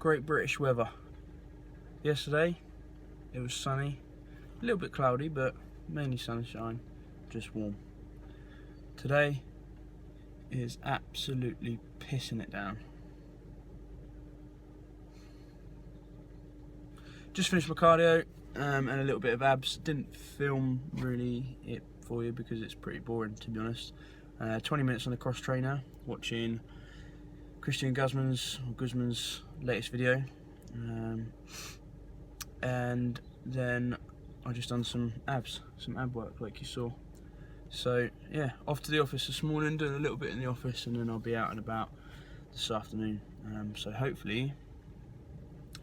Great British weather. Yesterday it was sunny, a little bit cloudy, but mainly sunshine, just warm. Today is absolutely pissing it down. Just finished my cardio and a little bit of abs. Didn't film really it for you because it's pretty boring, to be honest. 20 minutes on the cross trainer, watching Christian Guzman's latest video, and then I just done some ab work like you saw. So yeah, off to the office this morning, doing a little bit in the office, and then I'll be out and about this afternoon. So hopefully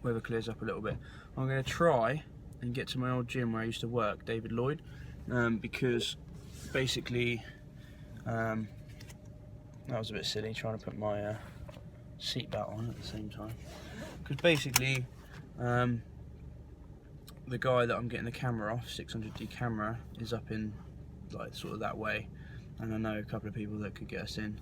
weather clears up a little bit. I'm going to try and get to my old gym where I used to work, Lloyd, because basically that was a bit silly trying to put my seatbelt on at the same time, because basically the guy that I'm getting the camera off, 600D camera, is up in like sort of that way, and I know a couple of people that could get us in,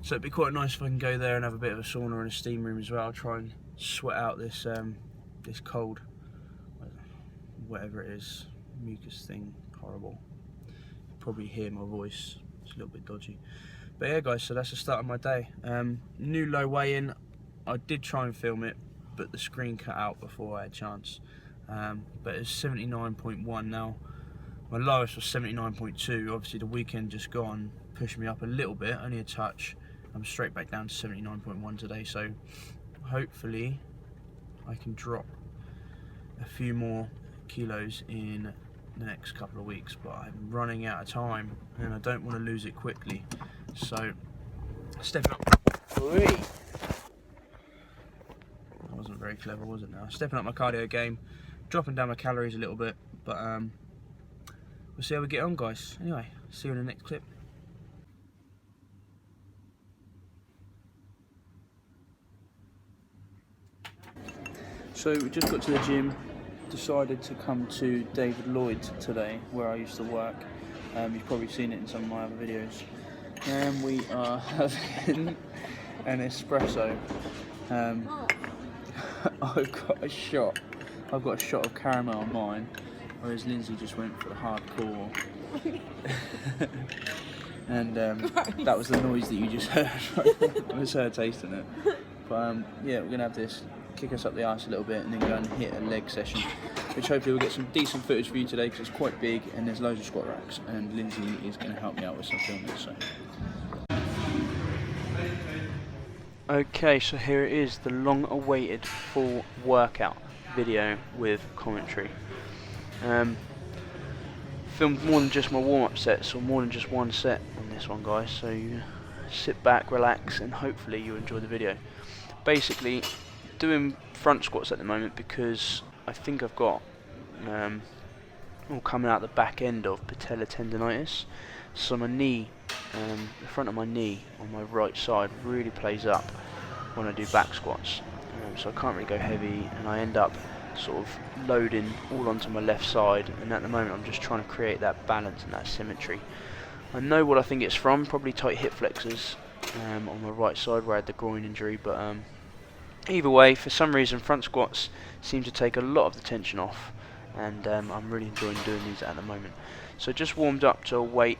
so it'd be quite nice if I can go there and have a bit of a sauna and a steam room as well. Try and sweat out this this cold, whatever it is, mucus thing, horrible. You probably hear my voice, it's a little bit dodgy. But yeah guys, so that's the start of my day. New low weigh-in. I did try and film it, but the screen cut out before I had a chance. But it's 79.1 now. My lowest was 79.2. Obviously the weekend just gone pushed me up a little bit, only a touch. I'm straight back down to 79.1 today, so hopefully I can drop a few more kilos in the next couple of weeks, but I'm running out of time and I don't want to lose it quickly. So stepping up. That wasn't very clever, was it now? Stepping up my cardio game, dropping down my calories a little bit, but we'll see how we get on, guys. Anyway, see you in the next clip. So we just got to the gym, decided to come to Lloyd today, where I used to work. You've probably seen it in some of my other videos. And we are having an espresso. I've got a shot of caramel on mine, whereas Lindsay just went for the hardcore. And that was the noise that you just heard. It was her tasting it. But yeah, we're gonna have this kick us up the arse a little bit and then go and hit a leg session, which hopefully we'll get some decent footage for you today, because it's quite big and there's loads of squat racks, and Lindsay is going to help me out with some filming. So okay, so here it is, the long awaited full workout video with commentary. Filmed more than just my warm-up sets, or more than just one set on this one, guys, so you sit back, relax, and hopefully you enjoy the video. Basically doing front squats at the moment because I think I've got all coming out the back end of patellar tendonitis. So my knee, the front of my knee on my right side really plays up when I do back squats. So I can't really go heavy, and I end up sort of loading all onto my left side, and at the moment I'm just trying to create that balance and that symmetry. I know what I think it's from, probably tight hip flexors on my right side where I had the groin injury, but either way, for some reason front squats seem to take a lot of the tension off, and I'm really enjoying doing these at the moment. So just warmed up to a weight.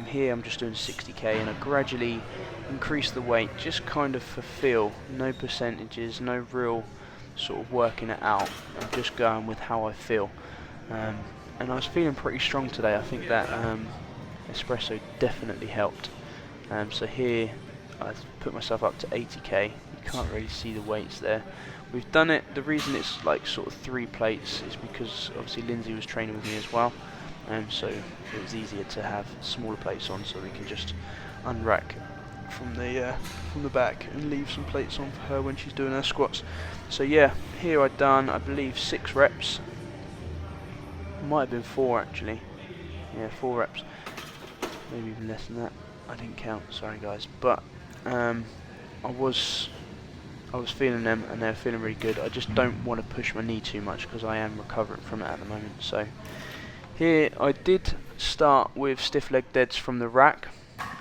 Here I'm just doing 60k, and I gradually increase the weight, just kind of for feel, no percentages, no real sort of working it out. I'm just going with how I feel, and I was feeling pretty strong today. I think that espresso definitely helped. So here I've put myself up to 80k. You can't really see the weights there. We've done it, the reason it's like sort of 3 plates is because obviously Lindsay was training with me as well, so it was easier to have smaller plates on, so we can just unrack from the back and leave some plates on for her when she's doing her squats. So yeah, here I've done, I believe, 6 reps. Might have been 4 actually. Yeah, 4 reps. Maybe even less than that. I didn't count, sorry guys. But I was feeling them, and they're feeling really good. I just don't want to push my knee too much because I am recovering from it at the moment. So here I did start with stiff leg deads from the rack.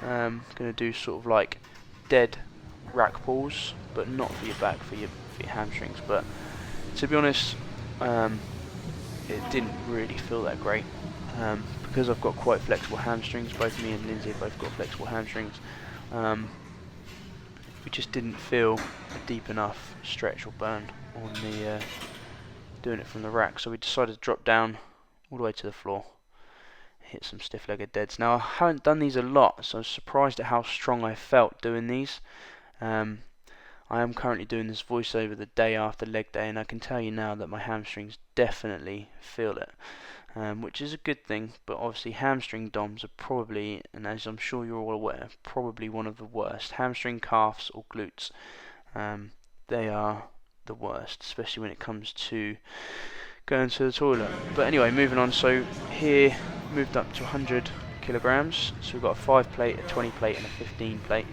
Going to do sort of like dead rack pulls, but not for your back, for for your hamstrings. But to be honest, it didn't really feel that great. Because I've got quite flexible hamstrings, both me and Lindsay have both got flexible hamstrings, we just didn't feel a deep enough stretch or burn on the doing it from the rack, so we decided to drop down all the way to the floor, hit some stiff-legged deads. Now I haven't done these a lot, so I was surprised at how strong I felt doing these. I am currently doing this voiceover the day after leg day, and I can tell you now that my hamstrings definitely feel it, which is a good thing. But obviously hamstring DOMs are probably, and as I'm sure you're all aware, probably one of the worst. Hamstring, calves or glutes, they are the worst, especially when it comes to going to the toilet. But anyway, moving on. So here moved up to 100 kilograms, so we've got a 5 plate, a 20 plate and a 15 plate,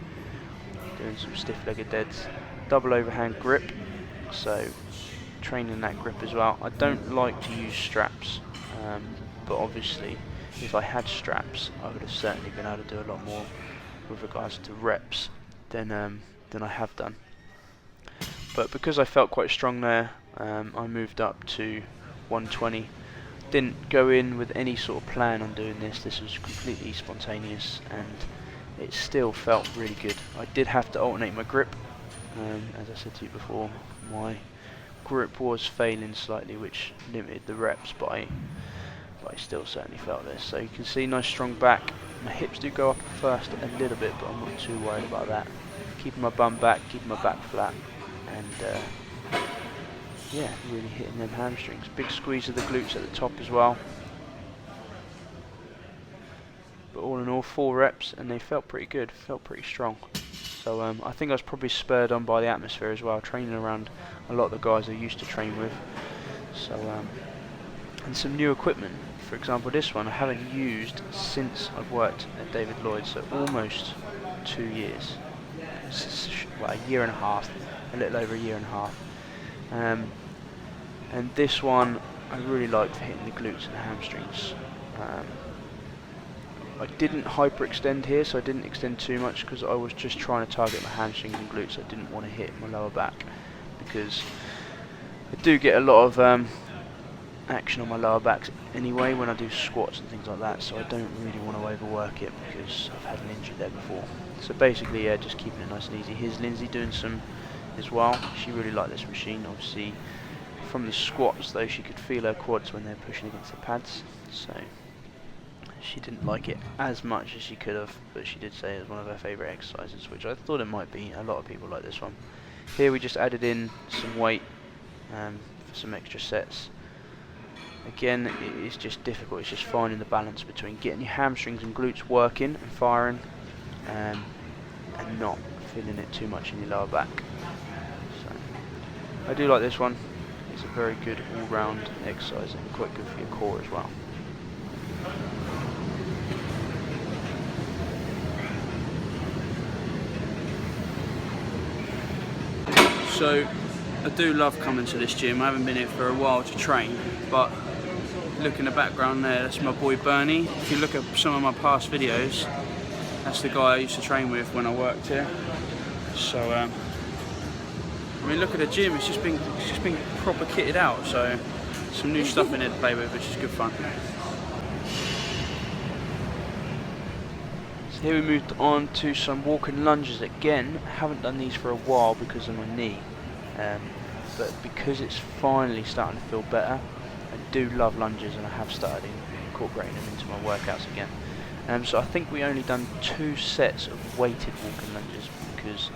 doing some stiff-legged deads. Double overhand grip, so training that grip as well. I don't like to use straps, but obviously if I had straps I would have certainly been able to do a lot more with regards to reps than I have done. But because I felt quite strong there, I moved up to 120. Didn't go in with any sort of plan on doing this. This was completely spontaneous, and it still felt really good. I did have to alternate my grip. As I said to you before, my grip was failing slightly, which limited the reps, but I still certainly felt this. So you can see nice strong back. My hips do go up first a little bit, but I'm not too worried about that. Keeping my bum back, keeping my back flat, and yeah, really hitting them hamstrings. Big squeeze of the glutes at the top as well. But all in all, 4 reps, and they felt pretty good, felt pretty strong. So I think I was probably spurred on by the atmosphere as well, training around a lot of the guys I used to train with. So and some new equipment. For example, this one I haven't used since I've worked at David Lloyd, so almost 2 years. Well, a year and a half, a little over a year and a half. And this one I really like for hitting the glutes and the hamstrings. I didn't hyperextend here, so I didn't extend too much because I was just trying to target my hamstrings and glutes. I didn't want to hit my lower back because I do get a lot of action on my lower back anyway when I do squats and things like that, so I don't really want to overwork it because I've had an injury there before. So basically, yeah, just keeping it nice and easy. Here's Lindsay doing some as well. She really liked this machine. Obviously, from the squats though, she could feel her quads when they're pushing against the pads, so she didn't like it as much as she could have, but she did say it was one of her favourite exercises, which I thought it might be. A lot of people like this one. Here we just added in some weight for some extra sets. Again, it is just difficult. It's just finding the balance between getting your hamstrings and glutes working and firing, and not feeling it too much in your lower back. So I do like this one. It's a very good all-round exercise and quite good for your core as well. So I do love coming to this gym. I haven't been here for a while to train, but look in the background there, that's my boy Bernie. If you look at some of my past videos, that's the guy I used to train with when I worked here. So I mean, look at the gym, it's just been proper kitted out, so some new stuff in there to play with, which is good fun. So here we moved on to some walking lunges again. I haven't done these for a while because of my knee, but because it's finally starting to feel better, I do love lunges, and I have started incorporating them into my workouts again. So I think we only done 2 sets of weighted walking lunges because,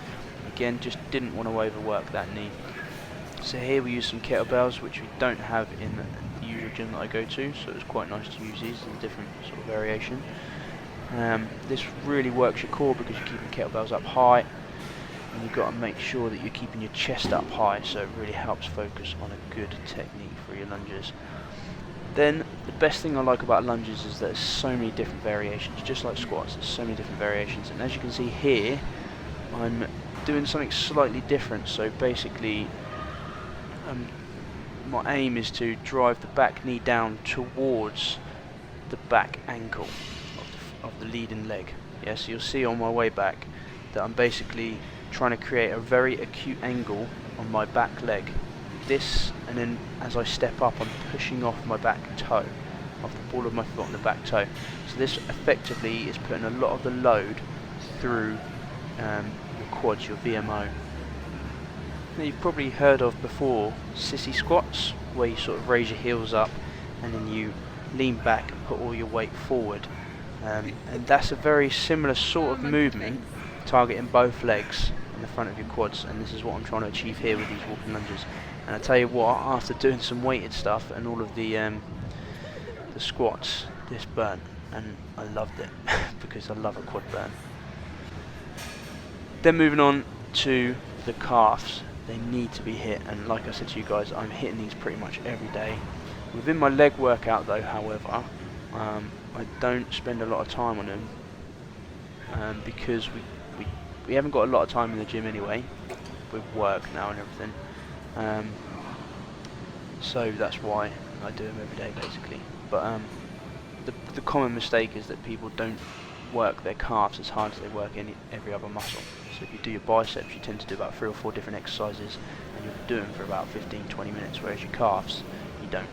again, just didn't want to overwork that knee. So here we use some kettlebells, which we don't have in the usual gym that I go to, so it was quite nice to use these in a different sort of variation. This really works your core because you're keeping kettlebells up high, and you've got to make sure that you're keeping your chest up high, so it really helps focus on a good technique for your lunges. Then the best thing I like about lunges is that there's so many different variations, just like squats, there's so many different variations, and as you can see here, I'm doing something slightly different. So basically my aim is to drive the back knee down towards the back ankle of the leading leg. So you'll see on my way back that I'm basically trying to create a very acute angle on my back leg. This, and then as I step up, I'm pushing off my back toe, off the ball of my foot on the back toe. So this effectively is putting a lot of the load through your quads, your VMO. Now, you've probably heard of before sissy squats, where you sort of raise your heels up and then you lean back and put all your weight forward. And that's a very similar sort of movement, targeting both legs in the front of your quads, and this is what I'm trying to achieve here with these walking lunges. And I tell you what, after doing some weighted stuff and all of the squats, this burnt, and I loved it because I love a quad burn. Then moving on to the calves, they need to be hit, and like I said to you guys, I'm hitting these pretty much every day. Within my leg workout though, however, I don't spend a lot of time on them because we haven't got a lot of time in the gym anyway, with work now and everything. So that's why I do them every day basically. But the common mistake is that people don't work their calves as hard as they work every other muscle. So if you do your biceps, you tend to do about 3 or 4 different exercises, and you'll do them for about 15-20 minutes, whereas your calves, you don't.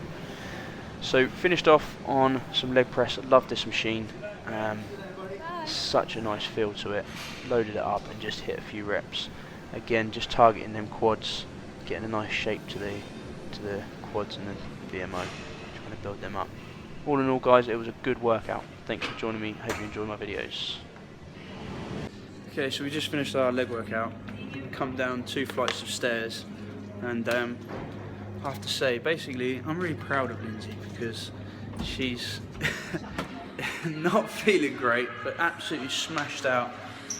So finished off on some leg press. I love this machine. Such a nice feel to it. Loaded it up and just hit a few reps. Again, just targeting them quads, getting a nice shape to the quads and the VMO, trying to build them up. All in all, guys, it was a good workout. Thanks for joining me. Hope you enjoy my videos. Okay, so we just finished our leg workout. Come down 2 flights of stairs, and I have to say, basically, I'm really proud of Lindsay because she's not feeling great, but absolutely smashed out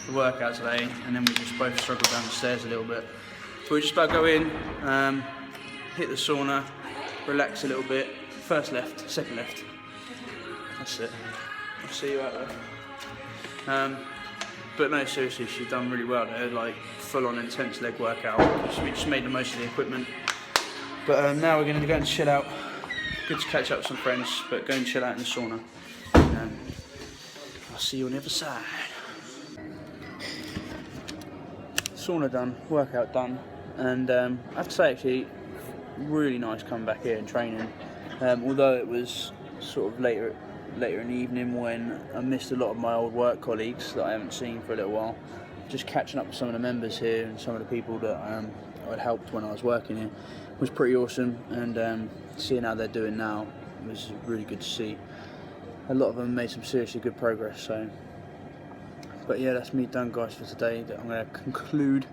the workout today. And then we just both struggled down the stairs a little bit. So we're just about to go in, hit the sauna, relax a little bit. First left, second left. That's it. I'll see you out there. But no, seriously, she's done really well there. Like full-on intense leg workout. We just made the most of the equipment. But now we're going to go and chill out. Good to catch up with some friends, but go and chill out in the sauna. I'll see you on the other side. Sauna done, workout done, and I have to say, actually, really nice coming back here and training. Although it was sort of later in the evening when I missed a lot of my old work colleagues that I haven't seen for a little while. Just catching up with some of the members here and some of the people that I'd helped when I was working here was pretty awesome, and seeing how they're doing now was really good to see. A lot of them made some seriously good progress. So, but yeah, that's me done, guys, for today. I'm going to conclude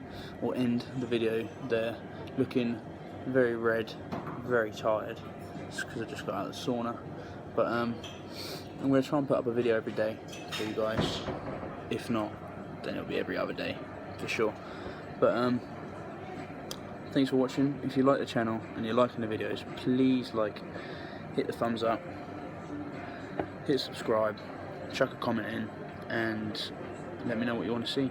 or end the video there, looking very red, very tired. It's because I just got out of the sauna. But I'm going to try and put up a video every day for you guys. If not, then it'll be every other day for sure. But thanks for watching. If you like the channel and you're liking the videos, please hit the thumbs up, hit subscribe, chuck a comment in, and let me know what you want to see.